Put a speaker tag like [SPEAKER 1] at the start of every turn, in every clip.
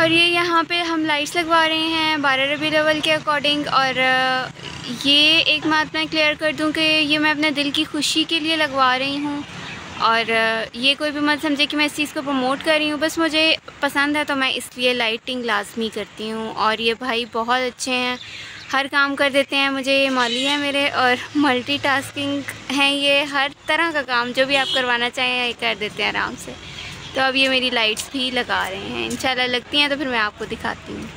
[SPEAKER 1] और ये यहाँ पे हम लाइट्स लगवा रहे हैं 12 रबीउल अव्वल के अकॉर्डिंग। और ये एक बात मैं क्लियर कर दूँ कि ये मैं अपने दिल की खुशी के लिए लगवा रही हूँ। और ये कोई भी मत समझे कि मैं इस चीज़ को प्रमोट कर रही हूँ, बस मुझे पसंद है तो मैं इसलिए लाइटिंग लाजमी करती हूँ। और ये भाई बहुत अच्छे हैं, हर काम कर देते हैं। मुझे ये मौली है मेरे और मल्टीटास्किंग हैं, ये हर तरह का काम जो भी आप करवाना चाहें ये कर देते हैं आराम से। तो अब ये मेरी लाइट्स भी लगा रहे हैं, इंशाल्लाह लगती हैं तो फिर मैं आपको दिखाती हूँ।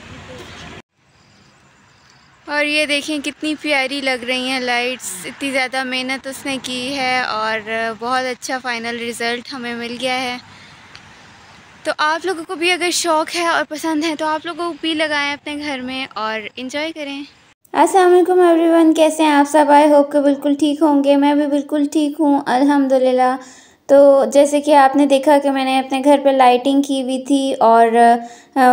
[SPEAKER 1] और ये देखें कितनी प्यारी लग रही हैं लाइट्स, इतनी ज़्यादा मेहनत उसने की है और बहुत अच्छा फ़ाइनल रिज़ल्ट हमें मिल गया है। तो आप लोगों को भी अगर शौक़ है और पसंद है तो आप लोगों को भी लगाएं अपने घर में और इन्जॉय करें।
[SPEAKER 2] अस्सलाम वालेकुम एवरीवन, कैसे हैं आप सब? आई होप कि बिल्कुल ठीक होंगे। मैं भी बिल्कुल ठीक हूँ अल्हम्दुलिल्लाह। तो जैसे कि आपने देखा कि मैंने अपने घर पे लाइटिंग की हुई थी और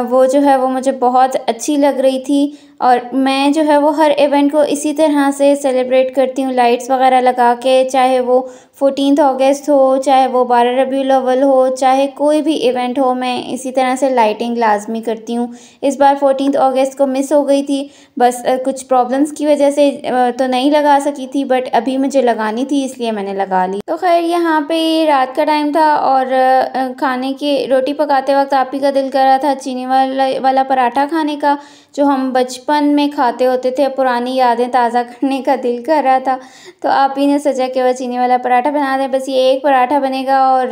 [SPEAKER 2] वो जो है वो मुझे बहुत अच्छी लग रही थी। और मैं जो है वो हर इवेंट को इसी तरह से सेलिब्रेट करती हूँ, लाइट्स वगैरह लगा के, चाहे वो 14 अगस्त हो, चाहे वो 12 रबीउल अव्वल हो, चाहे कोई भी इवेंट हो, मैं इसी तरह से लाइटिंग लाजमी करती हूँ। इस बार 14 अगस्त को मिस हो गई थी, बस कुछ प्रॉब्लम्स की वजह से तो नहीं लगा सकी थी, बट अभी मुझे लगानी थी इसलिए मैंने लगा ली। तो खैर यहाँ पे रात का टाइम था और खाने की रोटी पकाते वक्त आप ही का दिल कर रहा था चीनी वाला पराठा खाने का, जो हम बचपन में खाते होते थे। पुरानी यादें ताज़ा करने का दिल कर रहा था, तो आप ही ने सोचा कि वह चीनी वाला पराठा बना दें। बस ये एक पराठा बनेगा और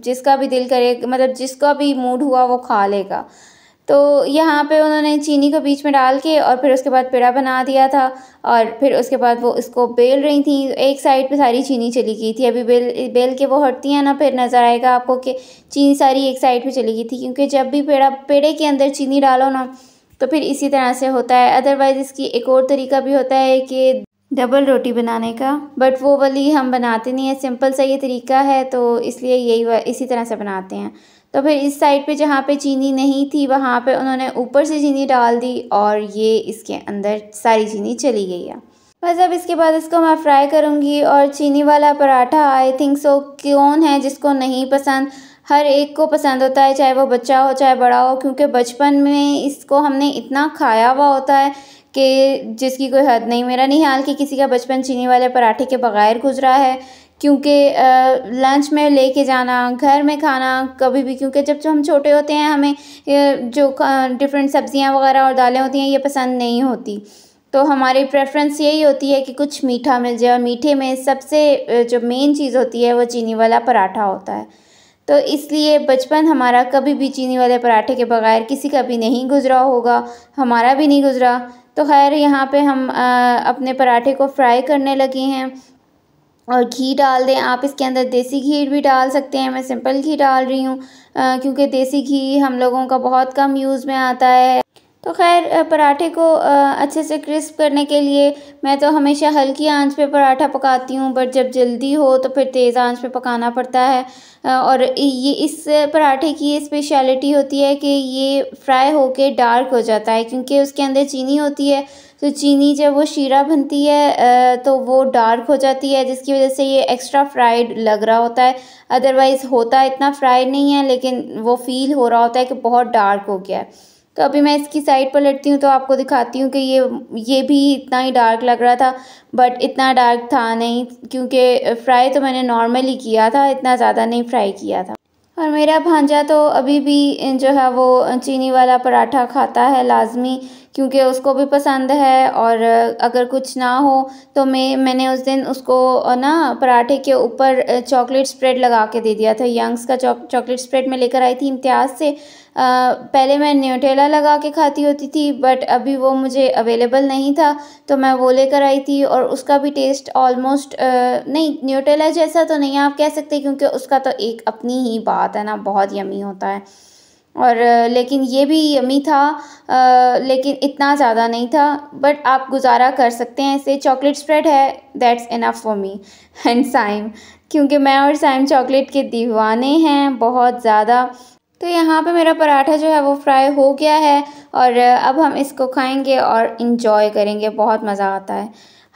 [SPEAKER 2] जिसका भी दिल करे, मतलब जिसका भी मूड हुआ वो खा लेगा। तो यहाँ पे उन्होंने चीनी को बीच में डाल के और फिर उसके बाद पेड़ा बना दिया था और फिर उसके बाद वो इसको बेल रही थी। एक साइड पे सारी चीनी चली गई थी, अभी बेल बेल के वो हटती है ना, फिर नज़र आएगा आपको कि चीनी सारी एक साइड पे चली गई थी। क्योंकि जब भी पेड़े के अंदर चीनी डालो ना तो फिर इसी तरह से होता है। अदरवाइज़ इसकी एक और तरीका भी होता है कि डबल रोटी बनाने का, बट वो वाली हम बनाते नहीं है, सिंपल सा ये तरीका है, तो इसलिए इसी तरह से बनाते हैं। तो फिर इस साइड पे जहाँ पे चीनी नहीं थी वहाँ पे उन्होंने ऊपर से चीनी डाल दी और ये इसके अंदर सारी चीनी चली गई है। बस अब इसके बाद इसको मैं फ्राई करूँगी। और चीनी वाला पराठा आई थिंक सो कौन है जिसको नहीं पसंद, हर एक को पसंद होता है, चाहे वो बच्चा हो चाहे बड़ा हो, क्योंकि बचपन में इसको हमने इतना खाया हुआ होता है कि जिसकी कोई हद नहीं। मेरा नहीं हाल कि किसी का बचपन चीनी वाले पराठे के बगैर गुजरा है, क्योंकि लंच में लेके जाना, घर में खाना कभी भी, क्योंकि जब हम छोटे होते हैं हमें जो डिफरेंट सब्जियां वगैरह और दालें होती हैं ये पसंद नहीं होती। तो हमारी प्रेफरेंस यही होती है कि कुछ मीठा मिल जाए, और मीठे में सबसे जो मेन चीज़ होती है वो चीनी वाला पराठा होता है। तो इसलिए बचपन हमारा कभी भी चीनी वाले पराठे के बगैर किसी का भी नहीं गुजरा होगा, हमारा भी नहीं गुजरा। तो खैर यहाँ पे हम अपने पराठे को फ्राई करने लगे हैं और घी डाल दें। आप इसके अंदर देसी घी भी डाल सकते हैं, मैं सिंपल घी डाल रही हूँ क्योंकि देसी घी हम लोगों का बहुत कम यूज़ में आता है। तो खैर पराठे को अच्छे से क्रिस्प करने के लिए मैं तो हमेशा हल्की आंच पे पराठा पकाती हूँ, बट जब जल्दी हो तो फिर तेज़ आंच पे पकाना पड़ता है। और ये इस पराठे की ये स्पेशलिटी होती है कि ये फ्राई होके डार्क हो जाता है, क्योंकि उसके अंदर चीनी होती है। तो चीनी जब वो शीरा बनती है तो वो डार्क हो जाती है, जिसकी वजह से ये एक्स्ट्रा फ्राइड लग रहा होता है। अदरवाइज़ होता इतना फ्राइड नहीं है, लेकिन वो फील हो रहा होता है कि बहुत डार्क हो गया है। तो अभी मैं इसकी साइड पलटती हूँ तो आपको दिखाती हूँ कि ये भी इतना ही डार्क लग रहा था, बट इतना डार्क था नहीं, क्योंकि फ्राई तो मैंने नॉर्मली किया था, इतना ज़्यादा नहीं फ्राई किया था। और मेरा भांजा तो अभी भी जो है वो चीनी वाला पराठा खाता है लाजमी, क्योंकि उसको भी पसंद है। और अगर कुछ ना हो तो मैंने उस दिन उसको ना पराठे के ऊपर चॉकलेट स्प्रेड लगा के दे दिया था। यंग्स का चॉकलेट स्प्रेड मैं लेकर आई थी इम्तियाज़ से। पहले मैं न्यूटेला लगा के खाती होती थी, बट अभी वो मुझे अवेलेबल नहीं था तो मैं वो लेकर आई थी। और उसका भी टेस्ट ऑलमोस्ट नहीं, न्यूटेला जैसा तो नहीं आप कह सकते, क्योंकि उसका तो एक अपनी ही बात है ना, बहुत यमी होता है। और लेकिन ये भी यमी था, लेकिन इतना ज़्यादा नहीं था, बट आप गुजारा कर सकते हैं। इसे चॉकलेट स्प्रेड है, that's enough for me and Saim, क्योंकि मैं और साइम चॉकलेट के दीवाने हैं बहुत ज़्यादा। तो यहाँ पे मेरा पराठा जो है वो फ्राई हो गया है और अब हम इसको खाएंगे और इंजॉय करेंगे, बहुत मज़ा आता है।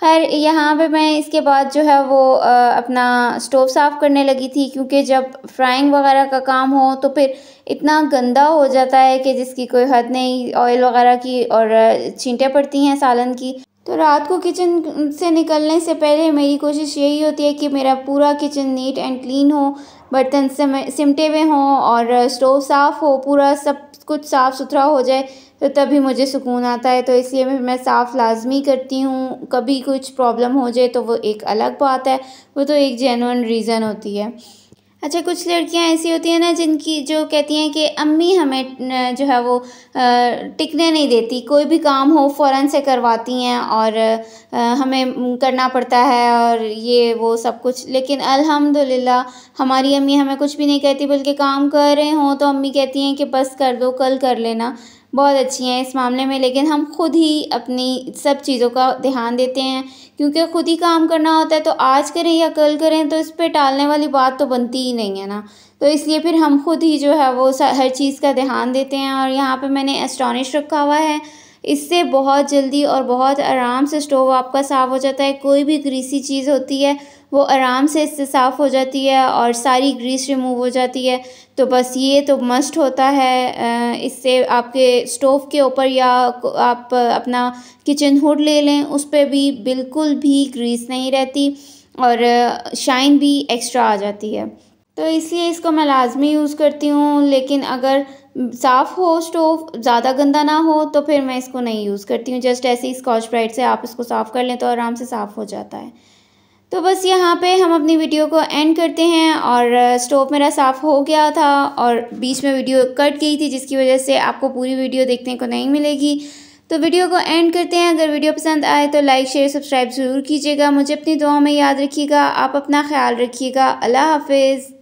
[SPEAKER 2] खैर यहाँ पे मैं इसके बाद जो है वो अपना स्टोव साफ़ करने लगी थी, क्योंकि जब फ्राइंग वगैरह का काम हो तो फिर इतना गंदा हो जाता है कि जिसकी कोई हद नहीं, ऑयल वगैरह की, और छींटें पड़ती हैं सालन की। तो रात को किचन से निकलने से पहले मेरी कोशिश यही होती है कि मेरा पूरा किचन नीट एंड क्लीन हो, बर्तन सिमटे हुए हों और स्टोव साफ़ हो, पूरा सब कुछ साफ़ सुथरा हो जाए, तो तभी मुझे सुकून आता है। तो इसलिए मैं साफ़ लाज़मी करती हूँ। कभी कुछ प्रॉब्लम हो जाए तो वो एक अलग बात है, वो तो एक जेन्युइन रीज़न होती है। अच्छा, कुछ लड़कियां ऐसी होती हैं ना जिनकी जो कहती हैं कि अम्मी हमें जो है वो टिकने नहीं देती, कोई भी काम हो फ़ौरन से करवाती हैं और हमें करना पड़ता है और ये वो सब कुछ। लेकिन अल्हम्दुलिल्लाह हमारी अम्मी हमें कुछ भी नहीं कहती, बल्कि काम कर रहे हों तो अम्मी कहती हैं कि बस कर दो, कल कर लेना। बहुत अच्छी हैं इस मामले में। लेकिन हम खुद ही अपनी सब चीज़ों का ध्यान देते हैं, क्योंकि खुद ही काम करना होता है, तो आज करें या कल करें तो इस पे टालने वाली बात तो बनती ही नहीं है ना। तो इसलिए फिर हम खुद ही जो है वो हर चीज़ का ध्यान देते हैं। और यहाँ पे मैंने एस्टॉनिश रखा हुआ है, इससे बहुत जल्दी और बहुत आराम से स्टोव आपका साफ़ हो जाता है। कोई भी ग्रीसी चीज़ होती है वो आराम से इससे साफ़ हो जाती है और सारी ग्रीस रिमूव हो जाती है। तो बस ये तो मस्ट होता है। इससे आपके स्टोव के ऊपर या आप अपना किचन हुड ले लें, उस पर भी बिल्कुल भी ग्रीस नहीं रहती और शाइन भी एक्स्ट्रा आ जाती है। तो इसलिए इसको मैं लाज़मी यूज़ करती हूँ। लेकिन अगर साफ़ हो स्टोव, ज़्यादा गंदा ना हो, तो फिर मैं इसको नहीं यूज़ करती हूँ। जस्ट ऐसे ही स्कॉच ब्राइट से आप इसको साफ़ कर लें तो आराम से साफ़ हो जाता है। तो बस यहाँ पे हम अपनी वीडियो को एंड करते हैं। और स्टोव मेरा साफ़ हो गया था और बीच में वीडियो कट गई थी, जिसकी वजह से आपको पूरी वीडियो देखने को नहीं मिलेगी। तो वीडियो को एंड करते हैं। अगर वीडियो पसंद आए तो लाइक शेयर सब्सक्राइब ज़रूर कीजिएगा। मुझे अपनी दुआ में याद रखिएगा। आप अपना ख्याल रखिएगा। अल्लाह हाफिज़।